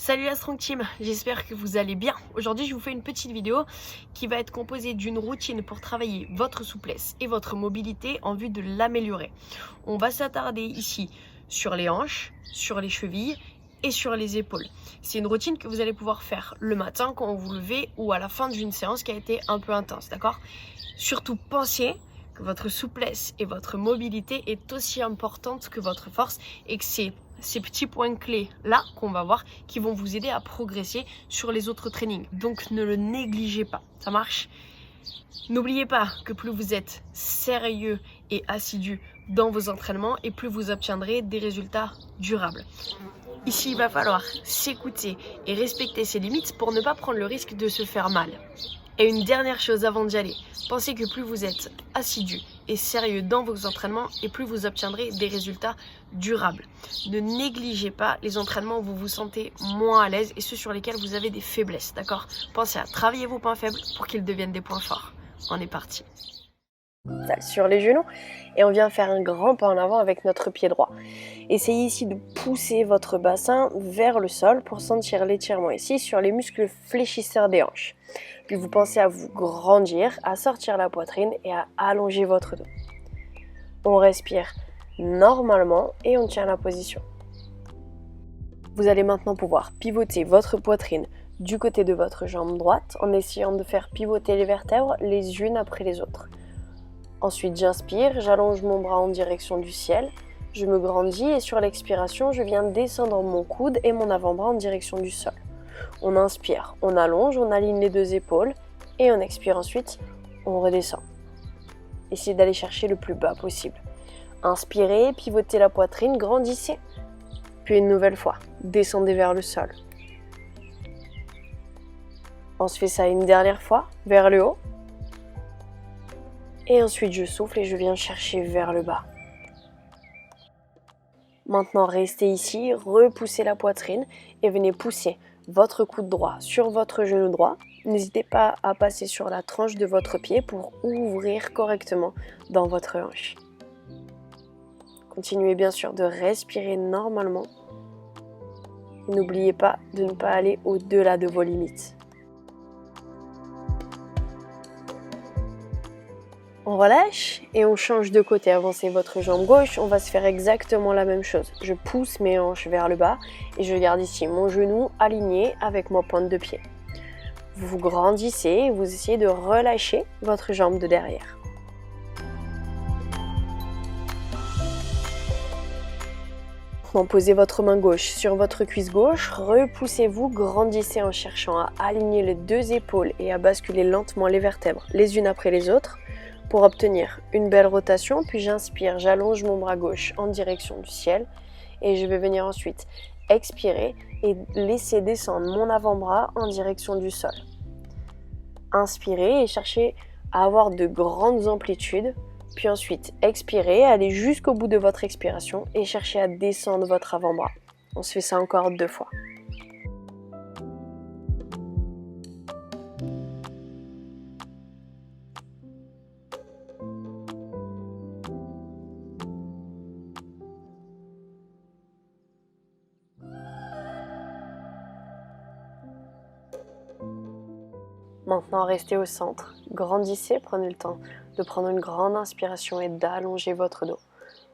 Salut la Strong Team, j'espère que vous allez bien. Aujourd'hui je vous fais une petite vidéo qui va être composée d'une routine pour travailler votre souplesse et votre mobilité en vue de l'améliorer. On va s'attarder ici sur les hanches, sur les chevilles et sur les épaules. C'est une routine que vous allez pouvoir faire le matin quand vous vous levez ou à la fin d'une séance qui a été un peu intense, d'accord? Surtout pensez que votre souplesse et votre mobilité est aussi importante que votre force et que c'est ces petits points clés là qu'on va voir qui vont vous aider à progresser sur les autres trainings. Donc ne le négligez pas, ça marche? N'oubliez pas que plus vous êtes sérieux et assidu dans vos entraînements et plus vous obtiendrez des résultats durables. Ici, il va falloir s'écouter et respecter ses limites pour ne pas prendre le risque de se faire mal. Et une dernière chose avant d'y aller, pensez que plus vous êtes assidu et sérieux dans vos entraînements et plus vous obtiendrez des résultats durables. Ne négligez pas les entraînements où vous vous sentez moins à l'aise et ceux sur lesquels vous avez des faiblesses, d'accord? Pensez à travailler vos points faibles pour qu'ils deviennent des points forts. On est parti. Sur les genoux et on vient faire un grand pas en avant avec notre pied droit. Essayez ici de pousser votre bassin vers le sol pour sentir l'étirement ici sur les muscles fléchisseurs des hanches. Puis vous pensez à vous grandir, à sortir la poitrine et à allonger votre dos. On respire normalement et on tient la position. Vous allez maintenant pouvoir pivoter votre poitrine du côté de votre jambe droite en essayant de faire pivoter les vertèbres les unes après les autres. Ensuite, j'inspire, j'allonge mon bras en direction du ciel, je me grandis et sur l'expiration, je viens descendre mon coude et mon avant-bras en direction du sol. On inspire, on allonge, on aligne les deux épaules et on expire ensuite, on redescend. Essayez d'aller chercher le plus bas possible. Inspirez, pivotez la poitrine, grandissez. Puis une nouvelle fois, descendez vers le sol. On se fait ça une dernière fois, vers le haut. Et ensuite, je souffle et je viens chercher vers le bas. Maintenant, restez ici, repoussez la poitrine et venez pousser votre coude droit sur votre genou droit. N'hésitez pas à passer sur la tranche de votre pied pour ouvrir correctement dans votre hanche. Continuez bien sûr de respirer normalement. N'oubliez pas de ne pas aller au-delà de vos limites. On relâche et on change de côté. Avancez votre jambe gauche, on va se faire exactement la même chose. Je pousse mes hanches vers le bas et je garde ici mon genou aligné avec ma pointe de pied. Vous grandissez et vous essayez de relâcher votre jambe de derrière. Maintenant, posez votre main gauche sur votre cuisse gauche, repoussez-vous, grandissez en cherchant à aligner les deux épaules et à basculer lentement les vertèbres les unes après les autres. Pour obtenir une belle rotation, puis j'inspire, j'allonge mon bras gauche en direction du ciel et je vais venir ensuite expirer et laisser descendre mon avant-bras en direction du sol. Inspirez et cherchez à avoir de grandes amplitudes, puis ensuite expirez, allez jusqu'au bout de votre expiration et cherchez à descendre votre avant-bras. On se fait ça encore 2 fois. Maintenant, restez au centre, grandissez, prenez le temps de prendre une grande inspiration et d'allonger votre dos.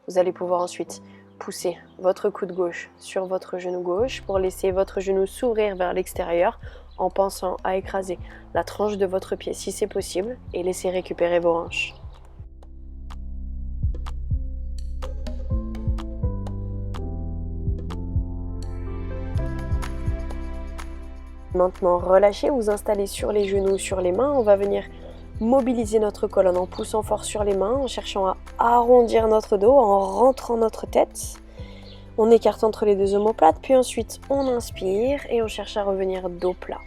Vous allez pouvoir ensuite pousser votre coude gauche sur votre genou gauche pour laisser votre genou s'ouvrir vers l'extérieur en pensant à écraser la tranche de votre pied si c'est possible et laisser récupérer vos hanches. Maintenant, relâchez, vous installez sur les genoux, sur les mains. On va venir mobiliser notre colonne en poussant fort sur les mains, en cherchant à arrondir notre dos, en rentrant notre tête. On écarte entre les deux omoplates, puis ensuite on inspire et on cherche à revenir dos plat.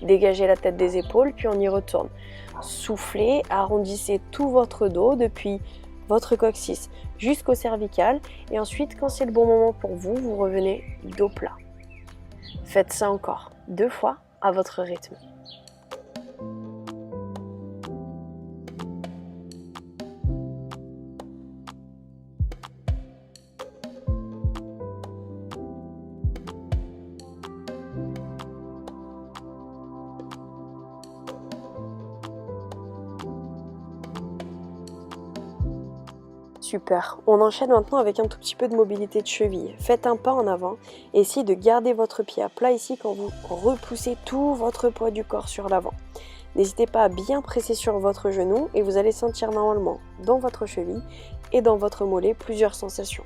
Dégagez la tête des épaules, puis on y retourne. Soufflez, arrondissez tout votre dos depuis votre coccyx jusqu'au cervical. Et ensuite, quand c'est le bon moment pour vous, vous revenez dos plat. Faites ça encore 2 fois à votre rythme. Super. On enchaîne maintenant avec un tout petit peu de mobilité de cheville. Faites un pas en avant et essayez de garder votre pied à plat ici quand vous repoussez tout votre poids du corps sur l'avant. N'hésitez pas à bien presser sur votre genou et vous allez sentir normalement dans votre cheville et dans votre mollet plusieurs sensations.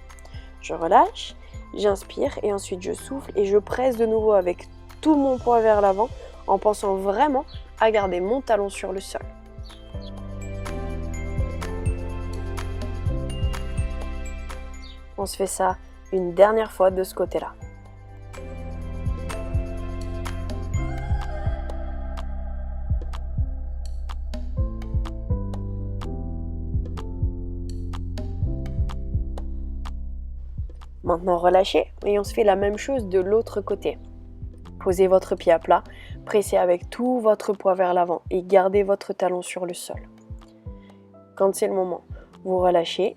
Je relâche, j'inspire et ensuite je souffle et je presse de nouveau avec tout mon poids vers l'avant en pensant vraiment à garder mon talon sur le sol. On se fait ça une dernière fois de ce côté-là. Maintenant relâchez et on se fait la même chose de l'autre côté. Posez votre pied à plat, pressez avec tout votre poids vers l'avant et gardez votre talon sur le sol. Quand c'est le moment, vous relâchez,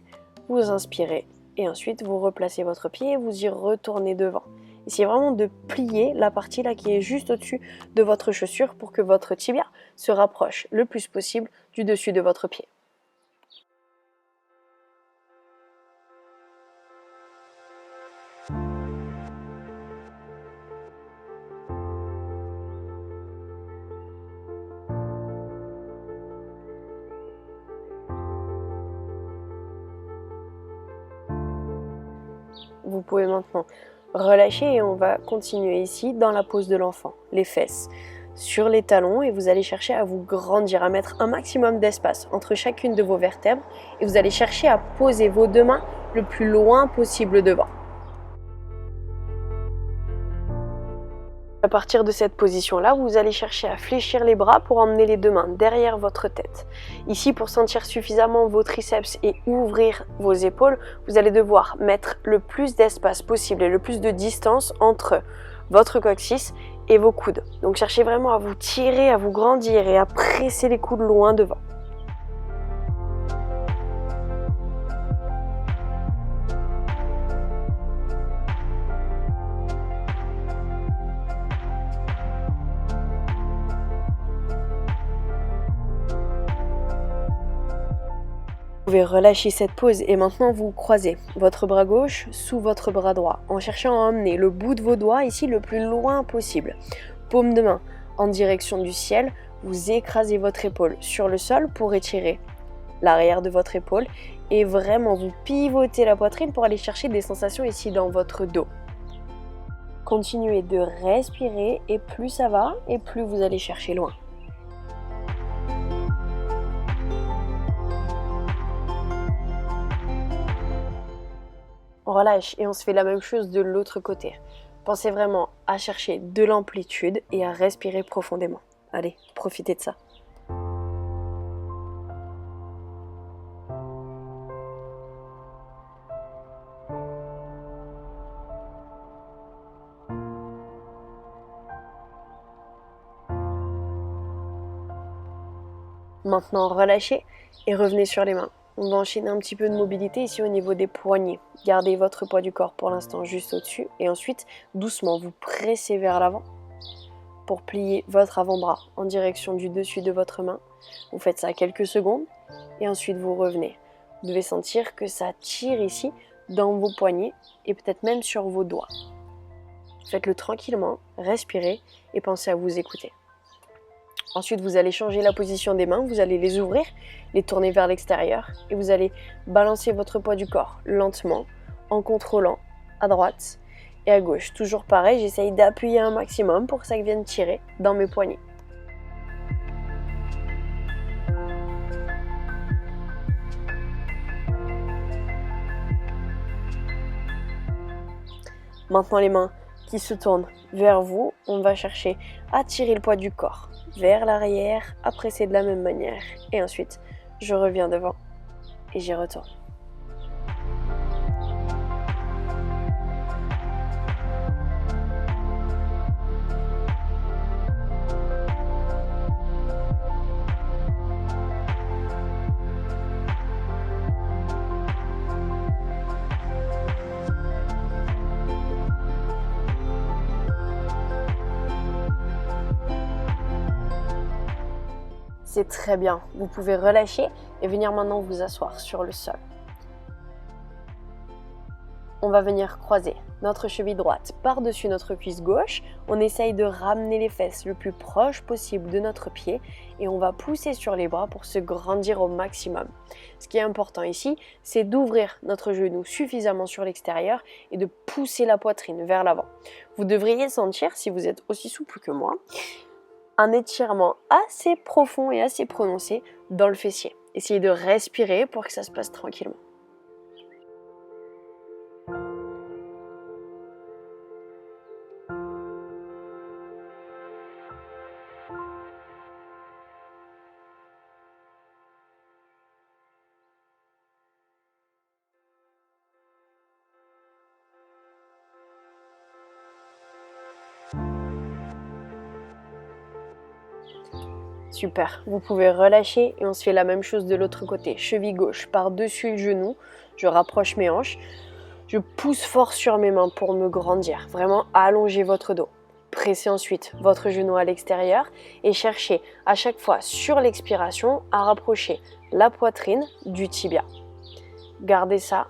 vous inspirez et ensuite vous replacez votre pied et vous y retournez devant. Essayez vraiment de plier la partie là qui est juste au-dessus de votre chaussure pour que votre tibia se rapproche le plus possible du dessus de votre pied. Vous pouvez maintenant relâcher et on va continuer ici dans la pose de l'enfant, les fesses sur les talons et vous allez chercher à vous grandir, à mettre un maximum d'espace entre chacune de vos vertèbres et vous allez chercher à poser vos deux mains le plus loin possible devant. À partir de cette position-là, vous allez chercher à fléchir les bras pour emmener les deux mains derrière votre tête. Ici, pour sentir suffisamment vos triceps et ouvrir vos épaules, vous allez devoir mettre le plus d'espace possible et le plus de distance entre votre coccyx et vos coudes. Donc cherchez vraiment à vous tirer, à vous grandir et à presser les coudes loin devant. Vous pouvez relâcher cette pose et maintenant vous croisez votre bras gauche sous votre bras droit en cherchant à emmener le bout de vos doigts ici le plus loin possible. Paume de main en direction du ciel, vous écrasez votre épaule sur le sol pour étirer l'arrière de votre épaule et vraiment vous pivotez la poitrine pour aller chercher des sensations ici dans votre dos. Continuez de respirer et plus ça va et plus vous allez chercher loin. On relâche et on se fait la même chose de l'autre côté. Pensez vraiment à chercher de l'amplitude et à respirer profondément. Allez, profitez de ça. Maintenant, relâchez et revenez sur les mains. On va enchaîner un petit peu de mobilité ici au niveau des poignets. Gardez votre poids du corps pour l'instant juste au-dessus et ensuite, doucement, vous pressez vers l'avant pour plier votre avant-bras en direction du dessus de votre main. Vous faites ça quelques secondes et ensuite vous revenez. Vous devez sentir que ça tire ici dans vos poignets et peut-être même sur vos doigts. Faites-le tranquillement, respirez et pensez à vous écouter. Ensuite, vous allez changer la position des mains, vous allez les ouvrir, les tourner vers l'extérieur et vous allez balancer votre poids du corps lentement en contrôlant à droite et à gauche. Toujours pareil, j'essaye d'appuyer un maximum pour que ça vienne tirer dans mes poignets. Maintenant, les mains qui se tournent vers vous, on va chercher à tirer le poids du corps vers l'arrière, à presser de la même manière et ensuite je reviens devant et j'y retourne. C'est très bien, vous pouvez relâcher et venir maintenant vous asseoir sur le sol. on va venir croiser notre cheville droite par-dessus notre cuisse gauche. On essaye de ramener les fesses le plus proche possible de notre pied et on va pousser sur les bras pour se grandir au maximum. Ce qui est important ici, c'est d'ouvrir notre genou suffisamment sur l'extérieur et de pousser la poitrine vers l'avant. Vous devriez sentir, si vous êtes aussi souple que moi, un étirement assez profond et assez prononcé dans le fessier. Essayez de respirer pour que ça se passe tranquillement. Super, vous pouvez relâcher et on se fait la même chose de l'autre côté. Cheville gauche par-dessus le genou, je rapproche mes hanches, je pousse fort sur mes mains pour me grandir. Vraiment allongez votre dos. Pressez ensuite votre genou à l'extérieur et cherchez à chaque fois sur l'expiration à rapprocher la poitrine du tibia. Gardez ça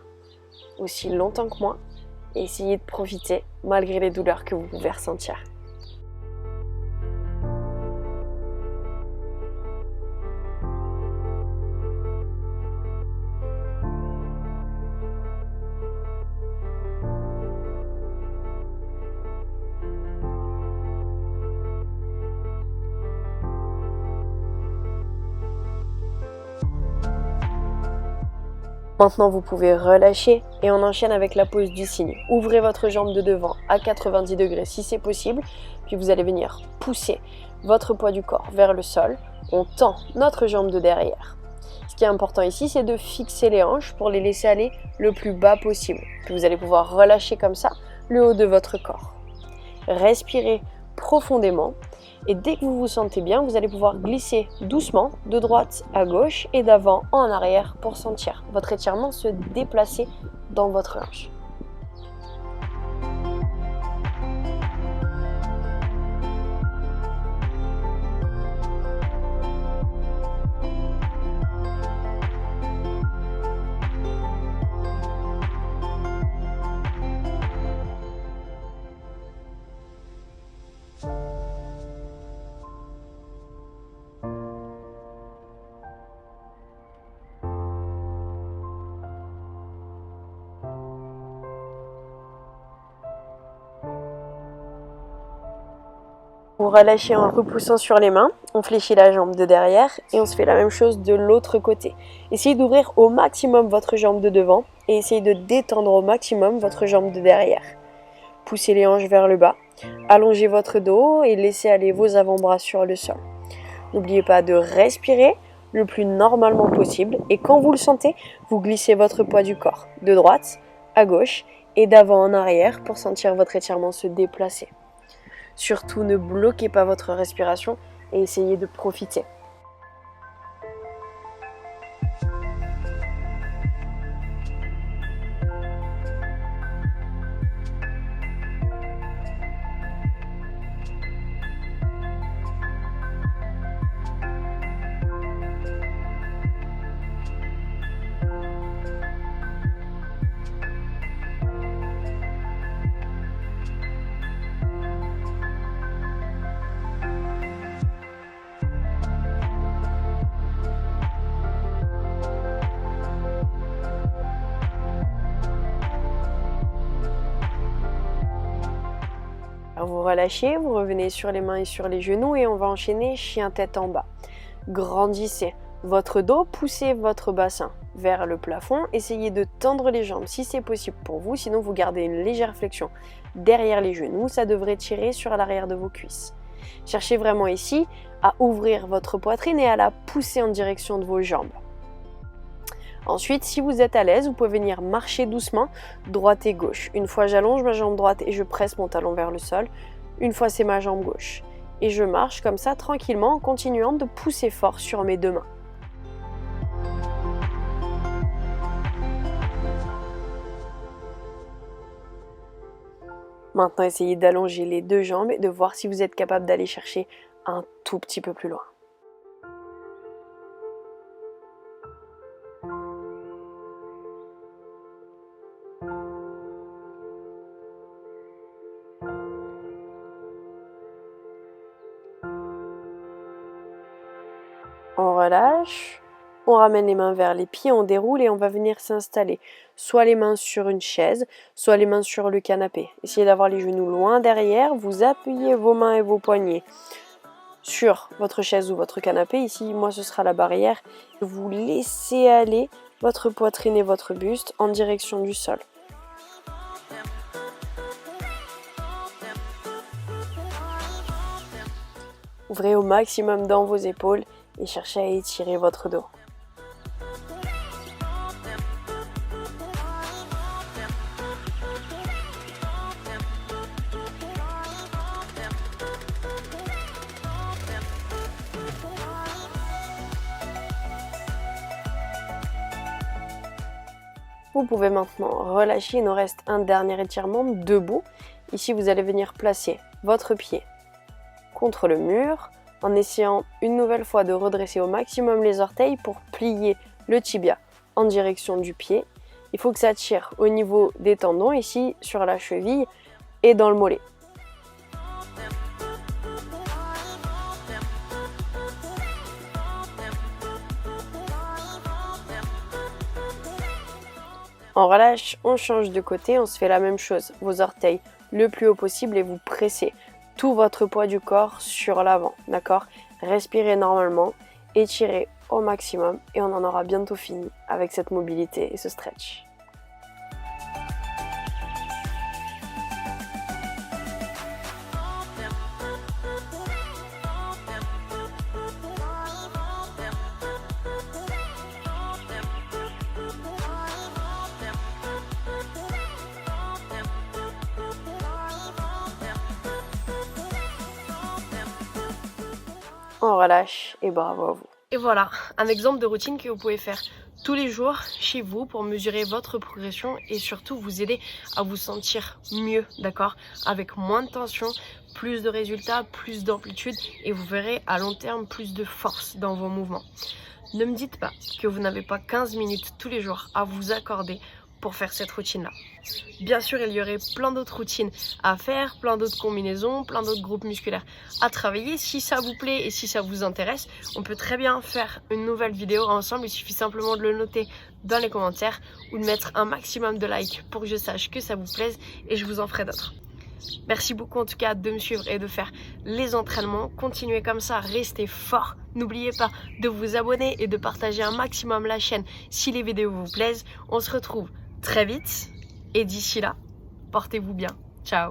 aussi longtemps que moi et essayez de profiter malgré les douleurs que vous pouvez ressentir. Maintenant, vous pouvez relâcher et on enchaîne avec la pose du cygne. Ouvrez votre jambe de devant à 90 degrés si c'est possible, puis vous allez venir pousser votre poids du corps vers le sol. On tend notre jambe de derrière. Ce qui est important ici, c'est de fixer les hanches pour les laisser aller le plus bas possible. Puis vous allez pouvoir relâcher comme ça le haut de votre corps. Respirez profondément. Et dès que vous vous sentez bien, vous allez pouvoir glisser doucement de droite à gauche et d'avant en arrière pour sentir votre étirement se déplacer dans votre hanche. Vous relâchez en repoussant sur les mains, on fléchit la jambe de derrière et on se fait la même chose de l'autre côté. Essayez d'ouvrir au maximum votre jambe de devant et essayez de détendre au maximum votre jambe de derrière. Poussez les hanches vers le bas, allongez votre dos et laissez aller vos avant-bras sur le sol. N'oubliez pas de respirer le plus normalement possible et quand vous le sentez, vous glissez votre poids du corps de droite à gauche et d'avant en arrière pour sentir votre étirement se déplacer. Surtout, ne bloquez pas votre respiration et essayez de profiter. Vous relâchez, vous revenez sur les mains et sur les genoux et on va enchaîner chien tête en bas. Grandissez votre dos, poussez votre bassin vers le plafond, essayez de tendre les jambes si c'est possible pour vous, sinon vous gardez une légère flexion derrière les genoux, ça devrait tirer sur l'arrière de vos cuisses. Cherchez vraiment ici à ouvrir votre poitrine et à la pousser en direction de vos jambes. Ensuite, si vous êtes à l'aise, vous pouvez venir marcher doucement, droite et gauche. Une fois, j'allonge ma jambe droite et je presse mon talon vers le sol. Une fois, c'est ma jambe gauche. Et je marche comme ça tranquillement en continuant de pousser fort sur mes deux mains. Maintenant, essayez d'allonger les deux jambes et de voir si vous êtes capable d'aller chercher un tout petit peu plus loin. On relâche, on ramène les mains vers les pieds, on déroule et on va venir s'installer. Soit les mains sur une chaise, soit les mains sur le canapé. Essayez d'avoir les genoux loin derrière, vous appuyez vos mains et vos poignets sur votre chaise ou votre canapé. Ici, moi, ce sera la barrière. Vous laissez aller votre poitrine et votre buste en direction du sol. Ouvrez au maximum dans vos épaules et cherchez à étirer votre dos. Vous pouvez maintenant relâcher, il nous reste un dernier étirement debout. Ici, vous allez venir placer votre pied contre le mur en essayant une nouvelle fois de redresser au maximum les orteils pour plier le tibia en direction du pied. Il faut que ça tire au niveau des tendons, ici sur la cheville et dans le mollet. On relâche, on change de côté, on se fait la même chose. Vos orteils le plus haut possible et vous pressez tout votre poids du corps sur l'avant, d'accord? Respirez normalement, étirez au maximum et on en aura bientôt fini avec cette mobilité et ce stretch. On relâche et bravo à vous. Et voilà, un exemple de routine que vous pouvez faire tous les jours chez vous pour mesurer votre progression et surtout vous aider à vous sentir mieux, d'accord? Avec moins de tension, plus de résultats, plus d'amplitude et vous verrez à long terme plus de force dans vos mouvements. Ne me dites pas que vous n'avez pas 15 minutes tous les jours à vous accorder pour faire cette routine-là. Bien sûr, il y aurait plein d'autres routines à faire, plein d'autres combinaisons, plein d'autres groupes musculaires à travailler. Si ça vous plaît et si ça vous intéresse, on peut très bien faire une nouvelle vidéo ensemble. Il suffit simplement de le noter dans les commentaires ou de mettre un maximum de likes pour que je sache que ça vous plaise et je vous en ferai d'autres. Merci beaucoup en tout cas de me suivre et de faire les entraînements. Continuez comme ça, restez forts. N'oubliez pas de vous abonner et de partager un maximum la chaîne si les vidéos vous plaisent. On se retrouve très vite et d'ici là, portez-vous bien. Ciao.